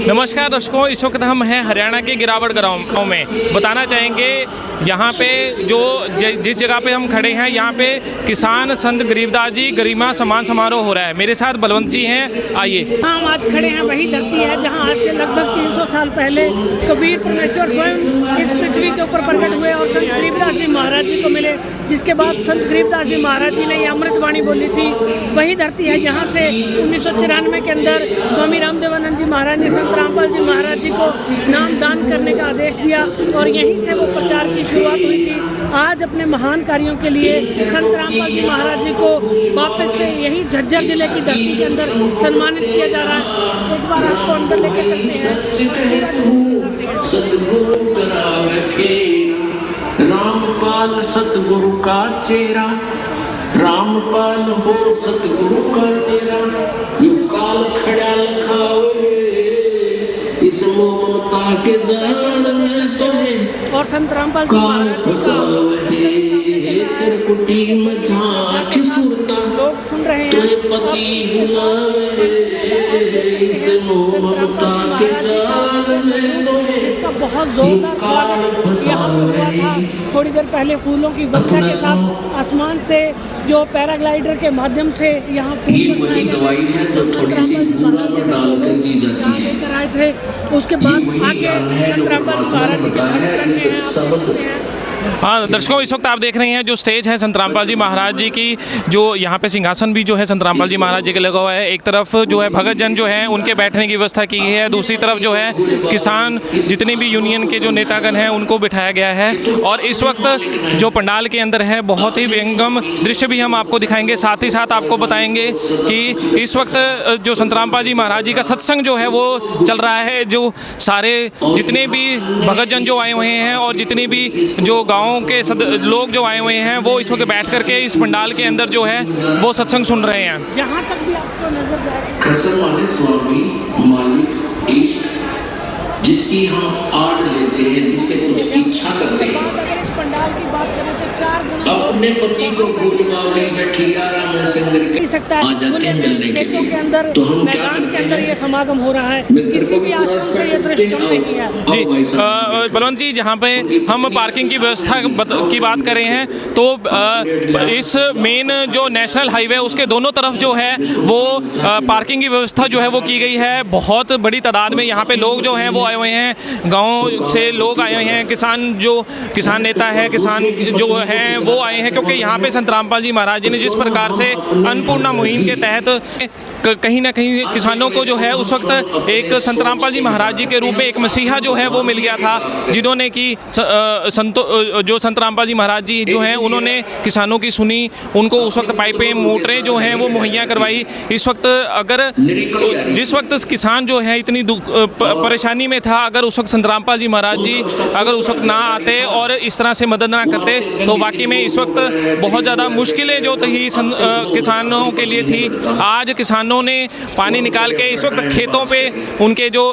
नमस्कार दर्शकों, इस वक्त हम हैं हरियाणा के गिरावट गाँव में। बताना चाहेंगे यहाँ पे जो जिस जगह पे हम खड़े हैं, यहाँ पे किसान संत गरीबदास जी गरिमा सम्मान समारोह हो रहा है। मेरे साथ बलवंत जी हैं, आइए। हम आज खड़े हैं वही धरती है जहाँ आज से लगभग 300 साल पहले कबीर परमेश्वर स्वयं इस पृथ्वी के ऊपर प्रकट हुए और संत गरीबदास जी महाराज जी को मिले, जिसके बाद संत गरीबदास जी महाराज जी ने ये अमृतवाणी बोली थी। वही धरती है जहाँ से 1994 के अंदर स्वामी रामदेवानंद जी महाराज ने संत रामपाल जी महाराज जी को नाम दान करने का आदेश दिया और यहीं से वो प्रचार की शुरुआत हुई थी। आज अपने महान कार्यों के लिए संत रामपाल जी महाराज जी को वापस से यही झज्जर जिले की धरती के अंदर सम्मानित किया जा रहा है। एक बार आपको अंदर लेके चलते हैं। सतगुरु करावे फेर, रामपाल सतगुरु का चेहरा, रामपाल हो सतगुरु का चेहरा, यू काल खड़ा लखावे, इस ममता के जान में तुम्हें और संत रामपाल जी महाराज जी तेरे कुटी में झांकी सुरता, लोग सुन रहे हैं। तुहे पति बुलावे, इस ममता के जान में तुम्हें इसका बहुत जोरदार स्वागत यहाँ पर हुआ था। थोड़ी देर पहले फूलों की वर्षा के साथ आसमान से जो पैराग्लाइडर के माध्यम से यहाँ ये वही दवाई है जो थोड़ी सी बूरा पर डाल कर दी जाती है। लेकर आए थे। उसके बाद आगे संत रामपाल जी महाराज जी के हाँ दर्शकों, इस वक्त आप देख रहे हैं जो स्टेज है संत रामपाल जी महाराज जी की, जो यहाँ पे सिंहासन भी जो है संत रामपाल जी महाराज जी के लगा हुआ है। एक तरफ जो है भगत जन जो है उनके बैठने की व्यवस्था की है, दूसरी तरफ जो है किसान जितने भी यूनियन के जो नेतागण हैं उनको बिठाया गया है। और इस वक्त जो पंडाल के अंदर है बहुत ही व्यंगम दृश्य भी हम आपको दिखाएंगे, साथ ही साथ आपको बताएंगे कि इस वक्त जो संत रामपाल जी महाराज जी का सत्संग जो है वो चल रहा है। जो सारे जितने भी भगत जन जो आए हुए हैं और जितने भी जो गाँव के लोग जो आए हुए हैं वो इस वक्त बैठ करके इस पंडाल के अंदर जो है वो सत्संग सुन रहे हैं। जहाँ तक भी आपको नजर जाए कसम वाले स्वामी मालिक इष्ट, जिसकी हम आड़ लेते हैं, जिससे कुछ इच्छा करते हैं। अगर इस पंडाल की बात करें तो 4 गुना अपने पति को भूलवावड़ी बैठी आराम से नहीं सकता है। आ जाते हैं मिलने के खेतों के लिए, अंदर तो हम क्या मैदान के करते अंदर हैं, ये समागम हो रहा है। मित्र को भी पूरा से ये दृश्य हमने किया है। जी बलवंत जी, जहाँ पे हम पार्किंग की व्यवस्था की बात कर रहे हैं तो इस मेन जो नेशनल हाईवे उसके दोनों तरफ जो है वो पार्किंग की व्यवस्था जो है वो की गई है। बहुत बड़ी तादाद में यहाँ पे लोग जो हैं वो आए हुए हैं, गाँव से लोग आए हुए हैं, किसान नेता है, किसान जो हैं वो आए हैं, क्योंकि यहाँ पे संत रामपाल जी महाराज जी ने जिस प्रकार से अन्नपूर्णा मुहिम के तहत कहीं ना कहीं किसानों को जो है उस वक्त एक संत रामपाल जी महाराज जी के रूप में एक मसीहा जो है वो मिल गया था, जिन्होंने कि जो संत रामपाल जी महाराज जी जो हैं उन्होंने किसानों की सुनी, उनको उस वक्त पाइपें मोटरें जो हैं वो मुहैया करवाई। इस वक्त अगर जिस वक्त किसान जो है इतनी परेशानी में था, अगर उस वक्त संत रामपाल जी महाराज जी अगर उस वक्त ना आते और इस तरह से मदद ना करते तो वाकई में इस वक्त बहुत ज़्यादा मुश्किलें जो थी किसानों के लिए थी। आज किसानों ने पानी निकाल के इस वक्त खेतों पे उनके जो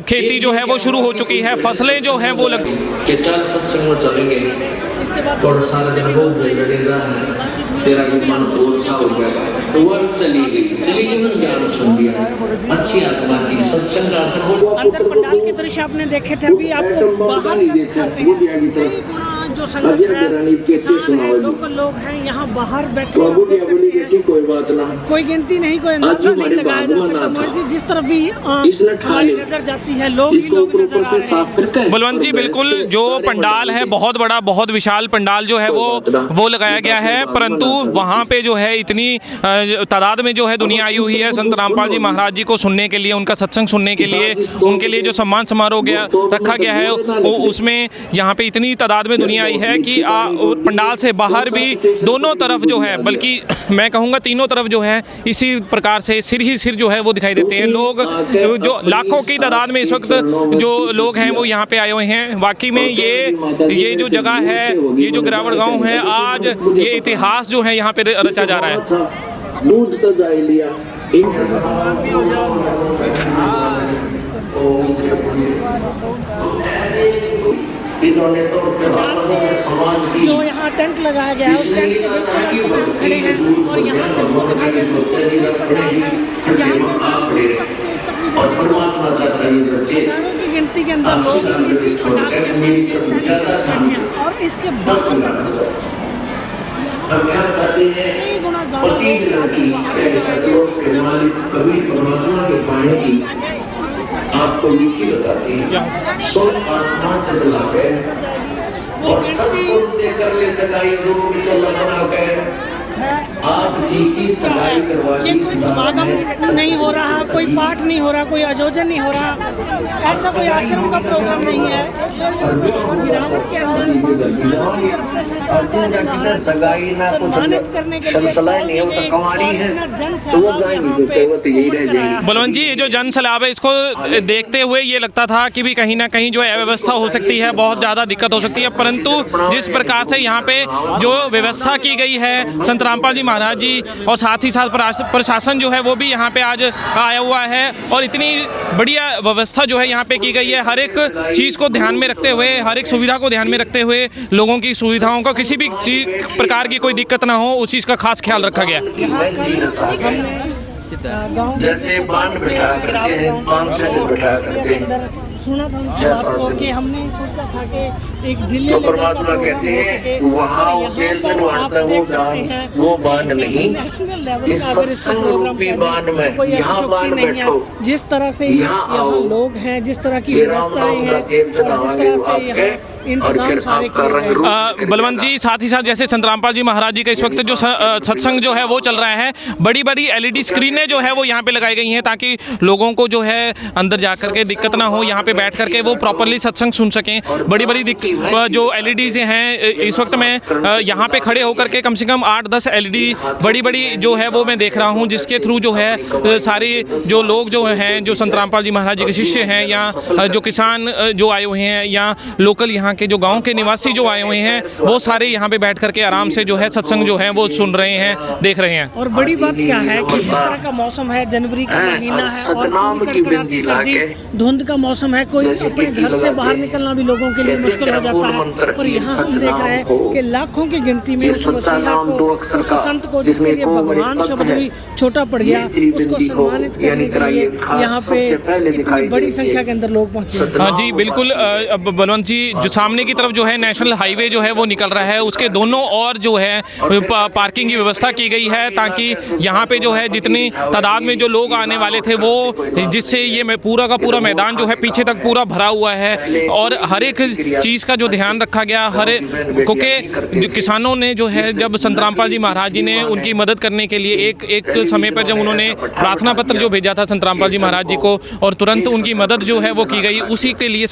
खेती जो है वो शुरू हो चुकी है, फसलें जो हैं वो लग के चल सत्संग में चलेंगे, थोड़ा सारा दिन वो लगेगा, तेरा भी मन और सा हो जाएगा। तो वह चली गई ना, ज्ञान सुन दिया, अच्छी आत्मा थी, सत्संग का असर हो। अंदर पंडाल के दृश्य आपने देखे थे, अभी आपको बाहर दिखाते हैं। जो संगठन है, किसान है, लोकल लोग हैं, यहाँ बाहर बैठे कोई बात ना, कोई गिनती नहीं, कोई अंदाजा नहीं लगाया जा सकता। जिस तरफ भी हमारी नजर जाती है लोग ऊपर से साफ करके। बलवंत जी, बिल्कुल जो पंडाल है बहुत बड़ा, बहुत विशाल पंडाल जो है वो लगाया गया है, परंतु वहाँ पे जो है इतनी तादाद में जो है दुनिया आई हुई है संत रामपाल जी महाराज जी को सुनने के लिए, उनका सत्संग सुनने के लिए, उनके लिए जो सम्मान समारोह रखा गया है उसमें यहाँ पे इतनी तादाद में दुनिया आई है कि पंडाल से बाहर भी दोनों तरफ जो है, बल्कि मैं कहूँगा तीनों तरफ जो है इसी प्रकार से सिर ही सिर जो है वो दिखाई देते हैं। लोग जो लाखों की तादाद में इस वक्त जो लोग हैं वो यहाँ पे आए हुए हैं। वाकई में ये जो जगह है, ये जो गिरावट गाँव है, आज ये इतिहास जो है यहाँ पे रचा जा रहा है। दूध तो जा लिया इन्होंने तो समाज की जो यहाँ टेंट लगाया गया है उस टेंट में खड़े हैं और यहाँ से और परमात्मा चाहता है ये बच्चे हजारों की गिनती के अंदर आपसी लोग काम इस छोड़कर मेरी तरफ ज्यादा ध्यान और इसके बाद हम क्या बताते हैं कई गुना ज्यादा पति की लड़की पहले सतलोक के मालिक कबीर परमात्मा के पाने की आपको विधि बताती है। सो आत्मा चतला के और सतपुरुष से कर ले सगाई दोनों की चल बना के आप जी की सगाई करवा ये दी। कोई समागम नहीं हो रहा, कोई पाठ नहीं हो रहा, कोई आयोजन नहीं हो रहा, ऐसा कोई आश्रम का प्रोग्राम नहीं है। सगाई ना सम्मानित करने के लिए सलसला नहीं है, वो तो कमारी है तो वो जाएंगे, वो तो यही रह जाएगी। बलवंत जी, ये जो जन सैलाब है इसको देखते हुए ये लगता था कि भी कहीं ना कहीं जो अव्यवस्था हो सकती है, बहुत ज़्यादा दिक्कत हो सकती है, परंतु जिस प्रकार से यहाँ पे जो व्यवस्था की गई है, संत रामपाल जी महाराज जी और साथ ही साथ प्रशासन जो है वो भी यहाँ पे आज आया हुआ है और इतनी बढ़िया व्यवस्था जो है यहाँ पे की गई है, हर एक चीज़ को ध्यान में रखते हुए, हर एक सुविधा को ध्यान में रखते हुए, लोगों की सुविधाओं का किसी भी प्रकार की कोई दिक्कत ना हो, उस चीज़ का खास ख्याल रखा गया। जैसे बांध बैठा करते हैं, 5 सेकंड बैठा करते हैं, सुना था कि हमने सोचा था कि एक जिले तो परमात्मा कहते हैं वहाँ जेल से बांधता वो दान वो बांध नहीं, इस सत्संग रूपी बांध में यहाँ बांध बैठो, जिस तरह से यहाँ आओ, लोग हैं, जिस तरह की राम नाम का तेल चढ़ावांगे आपके और फिर आपका रंग रूप। बलवंत जी, साथ ही साथ जैसे संत रामपाल जी महाराज जी का इस वक्त जो सत्संग जो है वो चल रहा है, बड़ी बड़ी LED स्क्रीनें जो है वो यहाँ पे लगाई गई हैं ताकि लोगों को जो है अंदर जा करके दिक्कत ना हो, यहाँ पे बैठ करके वो प्रॉपरली सत्संग सुन सकें। बड़ी बड़ी जो LEDs हैं इस वक्त मैं यहाँ पे खड़े होकर के कम से कम 8-10 LED बड़ी बड़ी जो है वो मैं देख रहा हूँ, जिसके थ्रू जो है सारे जो लोग जो हैं, जो संत रामपाल जी महाराज जी के शिष्य हैं या जो किसान जो आए हुए हैं या लोकल यहाँ के जो गांव के निवासी जो आए हुए हैं, वो सारे यहाँ पे बैठ करके आराम से जो है सत्संग जो है वो सुन रहे हैं, देख रहे हैं। और बड़ी बात क्या है कि इस तरह का मौसम है, जनवरी का महीना है और धुंध का मौसम है, कोई अपने घर से बाहर निकलना भी लोगों के लिए मुश्किल हो जाता है। और यहाँ हम देख रहे हैं कि लाखों की गिनती में उस वसीला को, उस संत को जिसके लिए भगवान शब्द भी छोटा पड़ गया, उसको सम्मानित करने के लिए यहाँ पे बड़ी संख्या के अंदर लोग पहुँचे। हाँ जी, बिल्कुल। बलवंत जी, जो सामने की तरफ जो है नेशनल हाईवे जो है वो निकल रहा है, उसके दोनों ओर जो है पार्किंग की व्यवस्था की गई है ताकि यहाँ पे जो है जितनी तादाद में जो लोग आने वाले थे वो, जिससे ये पूरा का पूरा मैदान जो है पीछे तक पूरा भरा हुआ है और हर एक चीज़ का जो ध्यान रखा गया, क्योंकि किसानों ने जो है जब संत रामपाल जी महाराज जी ने उनकी मदद करने के लिए एक समय पर जब उन्होंने प्रार्थना पत्र जो भेजा था संत रामपाल जी महाराज जी को और तुरंत उनकी मदद जो है वो की गई, उसी के लिए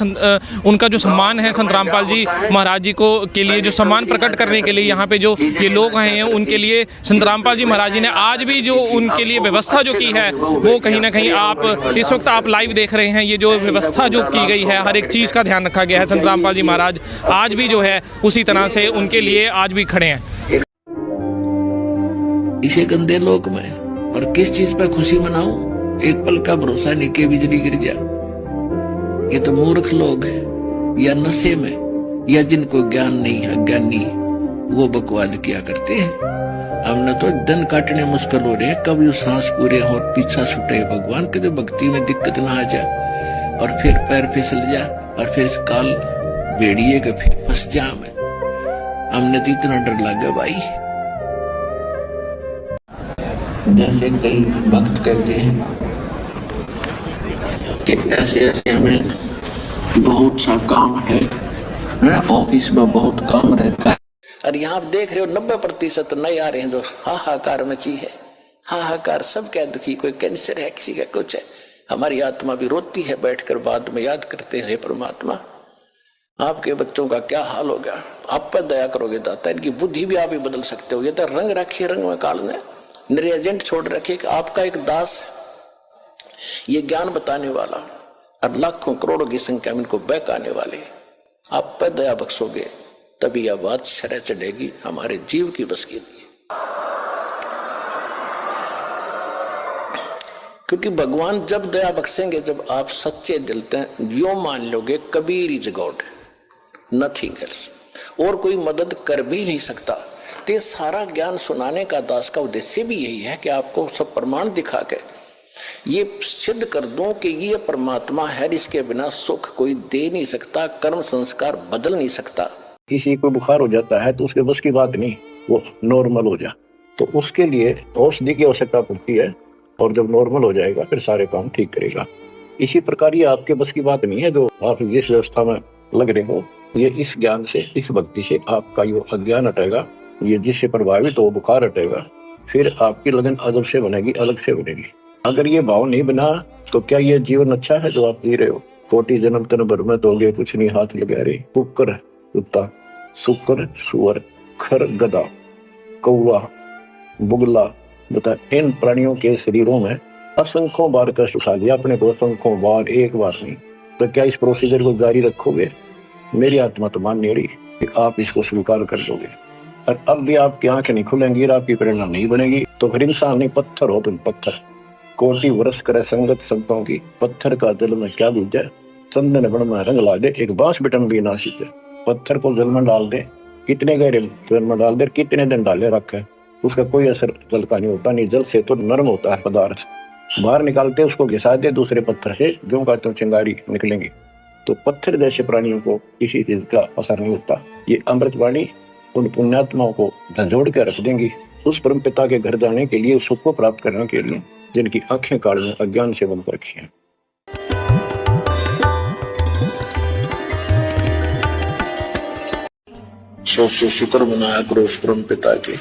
उनका जो सम्मान है संत रामपाल जी महाराज जी को के लिए जो सम्मान प्रकट करने के लिए यहाँ पे जो ये लोग आए हैं उनके लिए संत रामपाल जी महाराज जी ने आज भी जो उनके लिए व्यवस्था जो की है वो कहीं ना कहीं आप इस वक्त आप लाइव देख रहे हैं। ये जो व्यवस्था जो की गई है, हर एक चीज़ का ध्यान रखा गया है। संत रामपाल जी महाराज आज भी जो है उसी तरह से उनके लिए आज भी खड़े हैं इसे गंदे लोक में। और किस चीज पे खुशी मनाऊं? एक पल का भरोसा नहीं कि बिजली गिर जा। ये तो मूर्ख लोग हैं या नशे में या जिनको ज्ञान नहीं, अज्ञानी, वो बकवाद किया करते हैं। हमने तो दिन काटने मुश्किल हो रहे हैं, कभी सांस पूरे हो पीछा छूटे भगवान के, तो भक्ति में दिक्कत ना आ जाए और फिर पैर फिसल जा और फिर काल बेड़िए के फिर फंस जा। हमने तो इतना डर लगा भाई। जैसे कई भक्त कहते हैं कि ऐसे ऐसे हमें बहुत सा काम है, ऑफिस में बहुत काम रहता है। और यहाँ आप देख रहे हो 90% नए आ रहे हैं जो हाहाकार मची है। हाहाकार सब क्या दुखी, कोई कैंसर है, किसी का कुछ है। हमारी आत्मा भी रोती है बैठकर, बाद में याद करते हैं, हे परमात्मा आपके बच्चों का क्या हाल हो गया, आप पर दया करोगे दाता। इनकी बुद्धि भी आप ही बदल सकते हो। ये तो रंग रखिए, रंग में काल ने मेरे एजेंट छोड़ रखे कि आपका एक दास ये ज्ञान बताने वाला और लाखों करोड़ों की संख्या में इनको बहकाने वाले, आप पर दया बख्शोगे तभी यह बात शरह चढ़ेगी हमारे जीव की बस की लिए। क्योंकि भगवान जब दया बख्शेंगे जब आप सच्चे दिल से यो मान लोगे Kabir is God, nothing else, और कोई मदद कर भी नहीं सकता। तो ये सारा ज्ञान सुनाने का दास का उद्देश्य भी यही है कि आपको सब प्रमाण दिखा के ये सिद्ध कर दूं कि ये परमात्मा है, इसके बिना सुख कोई दे नहीं सकता, कर्म संस्कार बदल नहीं सकता। किसी को बुखार हो जाता है तो उसके बस की बात नहीं वो नॉर्मल हो जा, तो उसके लिए औषधि की आवश्यकता पड़ती है, और जब नॉर्मल हो जाएगा फिर सारे काम ठीक करेगा। इसी प्रकार ये आपके बस की बात नहीं है जो आप जिस व्यवस्था में लग रहे हो, ये इस ज्ञान से, इस भक्ति से आपका ये अज्ञान हटेगा, ये जिससे प्रभावित हो बुखार हटेगा, फिर आपकी लगन अदब से बनेगी, अलग से बनेगी। अगर ये भाव नहीं बना तो क्या ये जीवन अच्छा है जो आप जी रहे हो? कोटि जन्म तन भर में दोगे कुछ नहीं हाथ लगा रहे, कुकर कुत्ता, शुक्र सुअर, खर गधा, कौवा, बुगला, बता इन प्राणियों के शरीरों में असंख्यों बार कष्ट उठा लिया अपने को, असंख्यों बार, एक बार नहीं। तो क्या इस प्रोसीजर को जारी रखोगे? मेरी आत्मा तो मान नहीं रही कि आप इसको स्वीकार कर दोगे। और अब भी आपकी आंखें नहीं खुलेंगी और आपकी प्रेरणा नहीं बनेगी तो फिर इंसान नहीं, पत्थर हो तुम, पत्थर। कोटि वर्ष करे संगत संतों की, पत्थर का जल में क्या बीजा, चंदन बन में रंग ला दे, एक बांस बिटन भी ना सीखे। पत्थर को जल में डाल दे, कितने गहरे जल में डाल दे, कितने दिन डाले रखे, उसका कोई असर जल का नहीं होता। नहीं, जल से तो नरम होता है पदार्थ, बाहर निकालते उसको घिसा दे दूसरे पत्थर से, जो का तो चिंगारी निकलेंगी। तो पत्थर जैसे प्राणियों को किसी चीज का असर नहीं होता। ये अमृतवाणी उन पुण्यात्माओं को झंझोड़ के रख देंगी उस परम पिता के घर जाने के लिए, सुख को प्राप्त करने के लिए, जिनकी आंखें काल में अज्ञान से बंद रखी हैं। सो शुक्र मनाया करो उस परम पिता के,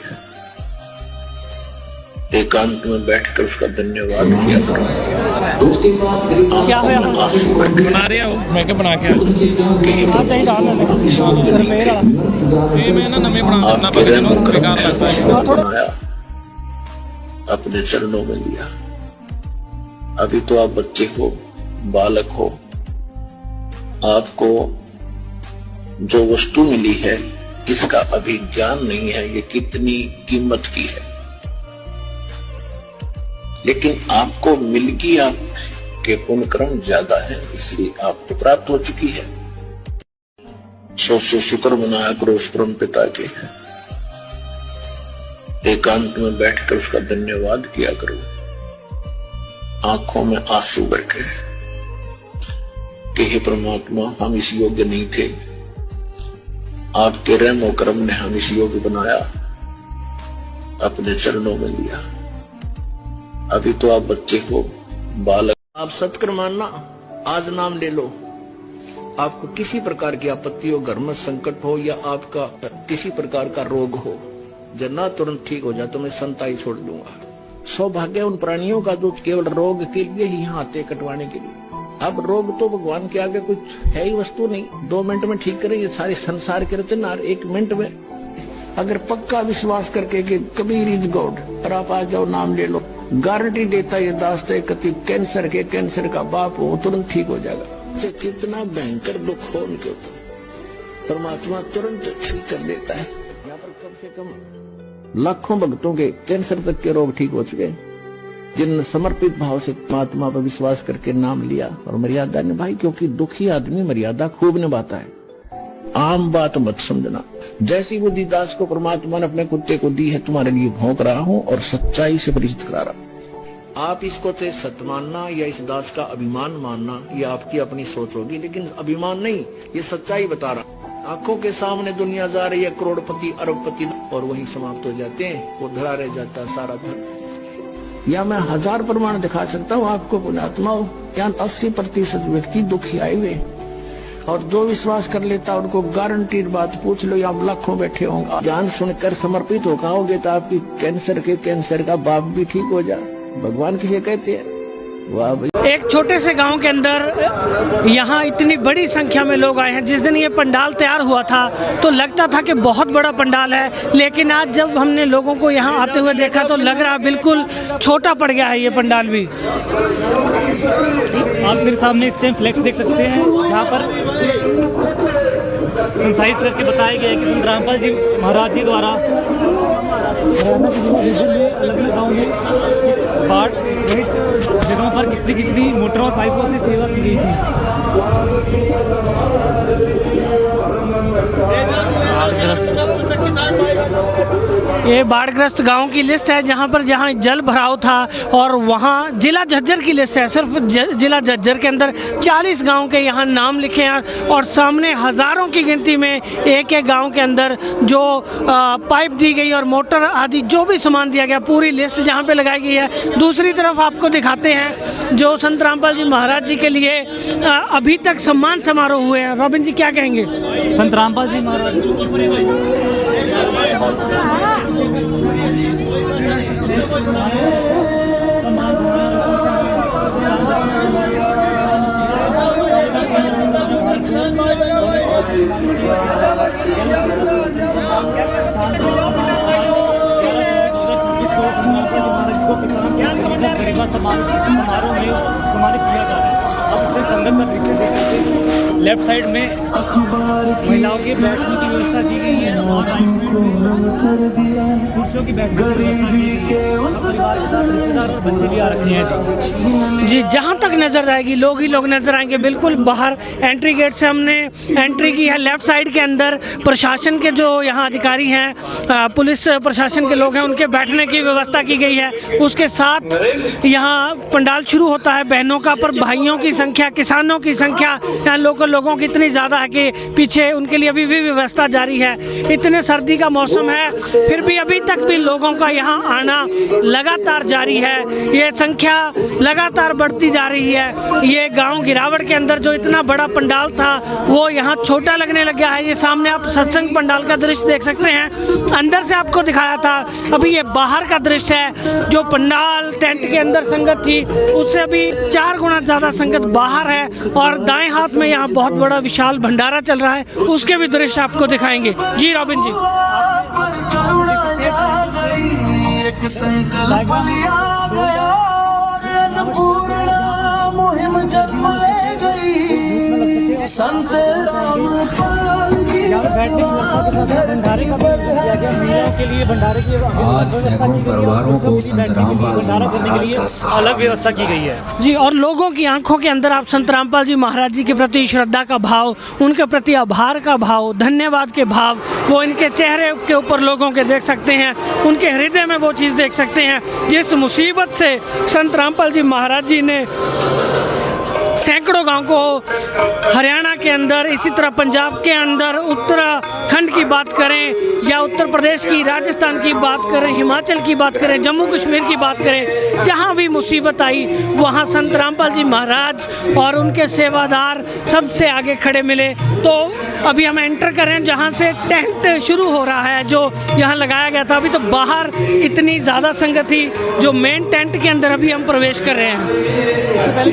एकांत में बैठकर उसका धन्यवाद किया करो। क्या बना रहे हो? मैं क्या बना के ये मैं ना नमे बना बेकार लगता है। बनाया, अपने चरणों में लिया। अभी तो आप बच्चे हो, बालक हो, आपको जो वस्तु मिली है इसका अभी ज्ञान नहीं है, ये कितनी कीमत की है, लेकिन आपको मिलगी आपके पुण्य कर्म ज्यादा है, इसलिए आपको प्राप्त हो चुकी है। सो शुक्र मनाया करो उस परम पिता के, एकांत में बैठकर उसका धन्यवाद किया करो, आंखों में आंसू भर के कि हे परमात्मा, हम इस योग्य नहीं थे, आपके रहमो करम ने हम इस योग्य बनाया, अपने चरणों में लिया। अभी तो आप बच्चे हो, बालक। आप सत्कर्म मानना, आज नाम ले लो। आपको किसी प्रकार की आपत्ति हो, घर में संकट हो, या आपका किसी प्रकार का रोग हो, जब ना तुरंत ठीक हो जाए तो मैं संताई छोड़ दूंगा। सौभाग्य उन प्राणियों का जो केवल रोग के लिए ही यहाँ आते कटवाने के लिए। अब रोग तो भगवान के आगे कुछ है ही वस्तु नहीं, 2 मिनट में ठीक करेंगे सारे संसार के रचना 1 मिनट में। अगर पक्का विश्वास करके कि कबीर इज गॉड और आप आ जाओ, नाम ले लो, गारंटी देता ये दास्ते कति कैंसर का बाप हो, तुरंत ठीक हो जाएगा। कितना भयंकर दुख हो उनके ऊपर, परमात्मा तुरंत ठीक कर देता है। यहाँ पर कम से कम लाखों भक्तों के कैंसर तक के रोग ठीक हो चुके, जिन समर्पित भाव से परमात्मा पर विश्वास करके नाम लिया और मर्यादा निभाई। क्योंकि दुखी आदमी मर्यादा खूब निभाता है, आम बात मत समझना। जैसी बुद्धि दास को परमात्मा ने अपने कुत्ते को दी है, तुम्हारे लिए भौंक रहा हूं और सच्चाई से परिचित करा रहा हूं। आप इसको ते सत्य मानना या इस दास का अभिमान मानना, ये आपकी अपनी सोच होगी, लेकिन अभिमान नहीं, ये सच्चाई बता रहा। आंखों के सामने दुनिया जा रही है, करोड़पति अरबपति, और वहीं समाप्त हो जाते हैं, वो धरा रह जाता है सारा धन। या मैं 1000 प्रमाण दिखा सकता हूँ आपको पुण्यात्माओं, यहाँ 80% व्यक्ति दुखी आए हुए, और जो विश्वास कर लेता उनको गारंटीड बात पूछ लो, आप लाखों बैठे होंगे, जान सुनकर समर्पित हो खाओगे तो आपकी कैंसर का बाप भी ठीक हो जाए। भगवान किसे कहते हैं? वाह भाई। एक छोटे से गांव के अंदर यहाँ इतनी बड़ी संख्या में लोग आए हैं। जिस दिन ये पंडाल तैयार हुआ था तो लगता था कि बहुत बड़ा पंडाल है, लेकिन आज जब हमने लोगों को यहाँ आते हुए देखा तो लग रहा बिल्कुल छोटा पड़ गया है ये पंडाल भी। आप मेरे सामने इस टाइम फ्लेक्स देख सकते हैं, जहाँ पर कंसाइज करके बताया गया है कि संत रामपाल जी महाराज जी द्वारा अलग अलग गाँव में बाढ़ जगहों पर कितनी मोटर और पाइपों से सेवा की गई थी। ये बाढ़ग्रस्त गांव की लिस्ट है जहां जल भराव था, और वहां जिला झज्जर की लिस्ट है। सिर्फ जिला झज्जर के अंदर 40 गांव के यहां नाम लिखे हैं, और सामने हज़ारों की गिनती में एक एक गांव के अंदर जो पाइप दी गई और मोटर आदि जो भी सामान दिया गया, पूरी लिस्ट जहां पे लगाई गई है। दूसरी तरफ आपको दिखाते हैं जो संत रामपाल जी महाराज जी के लिए अभी तक सम्मान समारोह हुए हैं। रॉबिन जी क्या कहेंगे? संत रामपाल जी महाराज समारोह में सम्मानित किया जा रहा है। अब इससे संगत का दृश्य देखते लेफ्ट साइड में महिलाओं के बैठने की व्यवस्था की गई है और पुरुषों की बैठने की व्यवस्था की गई है। और बच्चे भी आ रखे हैं जी। जहाँ तक नज़र आएगी लोग ही लोग नज़र आएंगे। बिल्कुल बाहर एंट्री गेट से हमने एंट्री की है। लेफ्ट साइड के अंदर प्रशासन के जो यहाँ अधिकारी हैं, पुलिस प्रशासन के लोग हैं, उनके बैठने की व्यवस्था की गई है। उसके साथ यहाँ पंडाल शुरू होता है बहनों का, पर भाइयों की संख्या, किसानों की संख्या यहाँ लोगों की इतनी ज़्यादा है कि पीछे उनके लिए अभी भी व्यवस्था जारी है। इतने सर्दी का मौसम है, फिर भी अभी तक भी लोगों का यहाँ आना लगातार जारी है। ये संख्या लगातार बढ़ती जा रही है। ये गांव गिरावट के अंदर जो इतना बड़ा पंडाल था वो यहाँ छोटा लगने लग गया है। ये सामने आप सत्संग पंडाल का दृश्य देख सकते हैं। अंदर से आपको दिखाया था, अभी ये बाहर का दृश्य है। जो पंडाल टेंट के अंदर संगत थी उससे अभी 4 गुना ज़्यादा संगत बाहर है, और दाएं हाथ में यहाँ बहुत बड़ा विशाल भंडारा चल रहा है, उसके भी दृश्य आपको दिखाएंगे। जी रॉबिन जी। आज सैकड़ों परिवारों को संत रामपाल जी महाराज का अलग व्यवस्था की गई है जी। और लोगों की आंखों के अंदर आप संत रामपाल जी महाराज जी के प्रति श्रद्धा का भाव, उनके प्रति आभार का भाव, धन्यवाद के भाव, वो इनके चेहरे के ऊपर लोगों के देख सकते हैं। उनके हृदय में वो चीज़ देख सकते हैं जिस मुसीबत से संत रामपाल जी महाराज जी ने सैकड़ों गांव को हरियाणा के अंदर, इसी तरह पंजाब के अंदर, उत्तराखंड की बात करें या उत्तर प्रदेश की, राजस्थान की बात करें, हिमाचल की बात करें, जम्मू कश्मीर की बात करें, जहां भी मुसीबत आई वहां संत रामपाल जी महाराज और उनके सेवादार सबसे आगे खड़े मिले। तो अभी हम एंटर कर रहे हैं जहां से टेंट शुरू हो रहा है जो यहाँ लगाया गया था। अभी तो बाहर इतनी ज़्यादा संगत थी, जो मेन टेंट के अंदर अभी हम प्रवेश कर रहे हैं। इससे पहले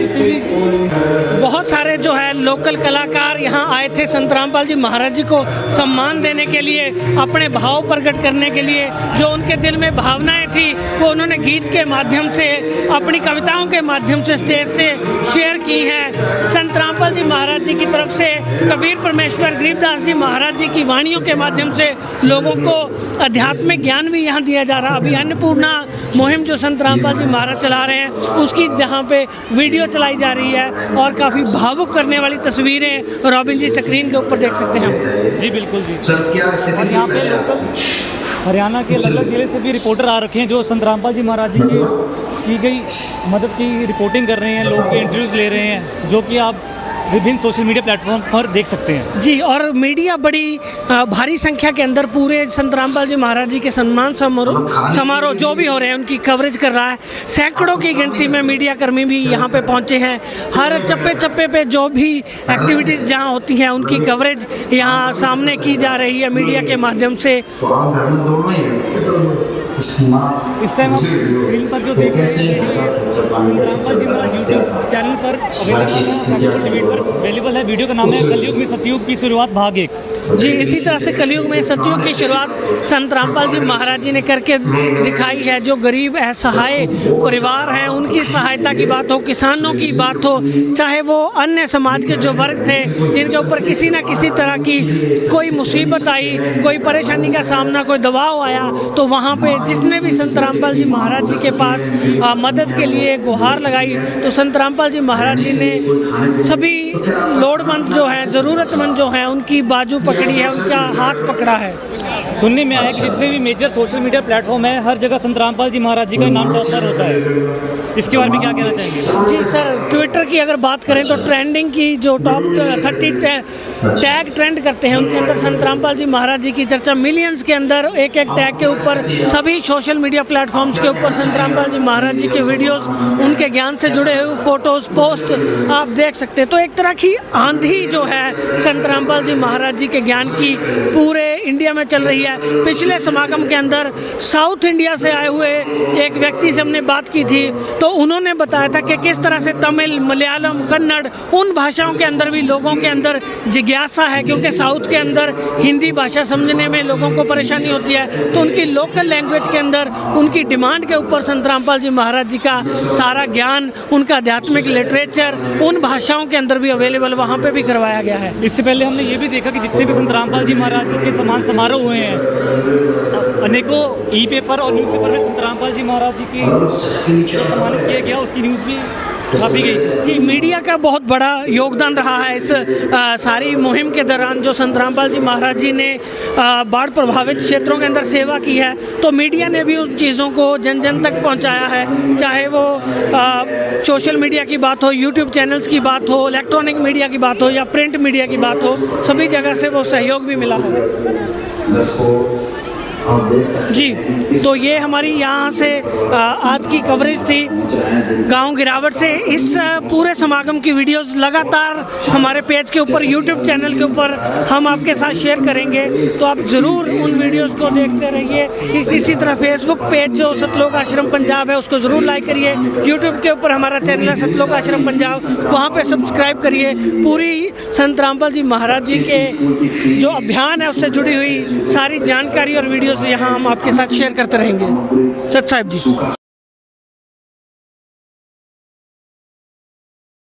बहुत सारे जो है लोकल कलाकार यहाँ आए थे संत रामपाल जी महाराज जी को सम्मान देने के लिए, अपने भाव प्रकट करने के लिए। जो उनके दिल में भावनाएं थी वो उन्होंने गीत के माध्यम से, अपनी कविताओं के माध्यम से स्टेज से शेयर की हैं। संत रामपाल जी महाराज जी की तरफ से कबीर परमेश्वर गरीबदास जी महाराज जी की वाणियों के माध्यम से लोगों को आध्यात्मिक ज्ञान भी यहाँ दिया जा रहा। अभी अन्नपूर्णा मुहिम जो संत रामपाल जी महाराज चला रहे हैं उसकी जहाँ पे वीडियो चलाई जा रही है, और काफ़ी भावुक करने वाली तस्वीरें रॉबिन जी स्क्रीन के ऊपर देख सकते हैं। जी बिल्कुल जी। सर क्या स्थिति यहाँ पे लोकल हरियाणा के अलग अलग जिले से भी रिपोर्टर आ रखे हैं जो संत रामपाल जी महाराज जी की गई मदद की रिपोर्टिंग कर रहे हैं, लोगों के इंटरव्यूज़ ले रहे हैं, जो कि आप विभिन्न सोशल मीडिया प्लेटफॉर्म पर देख सकते हैं। जी, और मीडिया बड़ी भारी संख्या के अंदर पूरे संत रामपाल जी महाराज जी के सम्मान समारोह जो भी हो रहे हैं उनकी कवरेज कर रहा है। सैकड़ों की गिनती में मीडिया कर्मी भी यहाँ पे पहुँचे हैं। हर चप्पे चप्पे पे जो भी एक्टिविटीज़ जहाँ होती हैं उनकी कवरेज यहाँ सामने की जा रही है मीडिया के माध्यम से। इस टाइम आप स्क्रीन पर जो देख रहे हैं यूट्यूब चैनल पर अवेलेबल है। वीडियो का नाम है कलयुग में सतयुग की शुरुआत भाग 1। जी, इसी तरह से कलयुग में सतयुग की शुरुआत संत रामपाल जी महाराज जी ने करके दिखाई है। जो गरीब असहाय परिवार हैं उनकी सहायता की बात हो, किसानों की बात हो, चाहे वो अन्य समाज के जो वर्ग थे जिनके ऊपर किसी न किसी तरह की कोई मुसीबत आई, कोई परेशानी का सामना, कोई दबाव आया, तो वहाँ पे जिसने भी संत रामपाल जी महाराज जी के पास मदद के लिए गुहार लगाई तो संत रामपाल जी महाराज जी ने सभी लोड़मंद जो है, ज़रूरतमंद जो है, उनकी बाजू पकड़ी है, उनका हाथ पकड़ा है। सुनने में आया कि जितने भी मेजर सोशल मीडिया प्लेटफॉर्म है हर जगह संत रामपाल जी महाराज जी का नाम टॉप पर होता है, इसके बारे में क्या कहना चाहेंगे? जी सर, ट्विटर की अगर बात करें तो ट्रेंडिंग की जो टॉप 30 टैग ट्रेंड करते हैं उनके अंदर संत रामपाल जी महाराज जी की चर्चा मिलियंस के अंदर, एक एक टैग के ऊपर सभी सोशल मीडिया प्लेटफॉर्म्स के ऊपर संत रामपाल जी महाराज जी के वीडियोस, उनके ज्ञान से जुड़े हुए फोटोज, पोस्ट आप देख सकते हैं। तो एक तरह की आंधी जो है संत रामपाल जी महाराज जी के ज्ञान की पूरे इंडिया में चल रही है। पिछले समागम के अंदर साउथ इंडिया से आए हुए एक व्यक्ति से हमने बात की थी तो उन्होंने बताया था कि किस तरह से तमिल, मलयालम, कन्नड़ उन भाषाओं के अंदर भी लोगों के अंदर जिज्ञासा है, क्योंकि साउथ के अंदर हिंदी भाषा समझने में लोगों को परेशानी होती है, तो उनकी लोकल लैंग्वेज के अंदर उनकी डिमांड के ऊपर संत रामपाल जी महाराज जी का सारा ज्ञान, उनका आध्यात्मिक लिटरेचर उन भाषाओं के अंदर भी अवेलेबल वहाँ पे भी करवाया गया है। इससे पहले हमने ये भी देखा कि जितने भी संत रामपाल जी महाराज जी के समान समारोह हुए हैं, अनेकों ई पेपर और न्यूज़ पेपर में संत रामपाल जी महाराज जी की सम्मानित किया गया, उसकी न्यूज़ भी छापी गई। जी, मीडिया का बहुत बड़ा योगदान रहा है इस सारी मुहिम के दौरान। जो संत रामपाल जी महाराज जी ने बाढ़ प्रभावित क्षेत्रों के अंदर सेवा की है, तो मीडिया ने भी उन चीज़ों को जन जन तक पहुंचाया है, चाहे वो सोशल मीडिया की बात हो, यूट्यूब चैनल्स की बात हो, इलेक्ट्रॉनिक मीडिया की बात हो या प्रिंट मीडिया की बात हो, सभी जगह से वो सहयोग भी मिला है। जी, तो ये हमारी यहाँ से आज की कवरेज थी गांव गिरावट से। इस पूरे समागम की वीडियोस लगातार हमारे पेज के ऊपर, यूट्यूब चैनल के ऊपर हम आपके साथ शेयर करेंगे, तो आप ज़रूर उन वीडियोस को देखते रहिए। इसी तरह फेसबुक पेज जो सतलोक आश्रम पंजाब है उसको ज़रूर लाइक करिए, यूट्यूब के ऊपर हमारा चैनल है सतलोक आश्रम पंजाब, वहाँ पर सब्सक्राइब करिए। पूरी संत रामपाल जी महाराज जी के जो अभियान है उससे जुड़ी हुई सारी जानकारी और वीडियोस यहाँ हम आपके साथ शेयर करते रहेंगे। सत साहिब जी।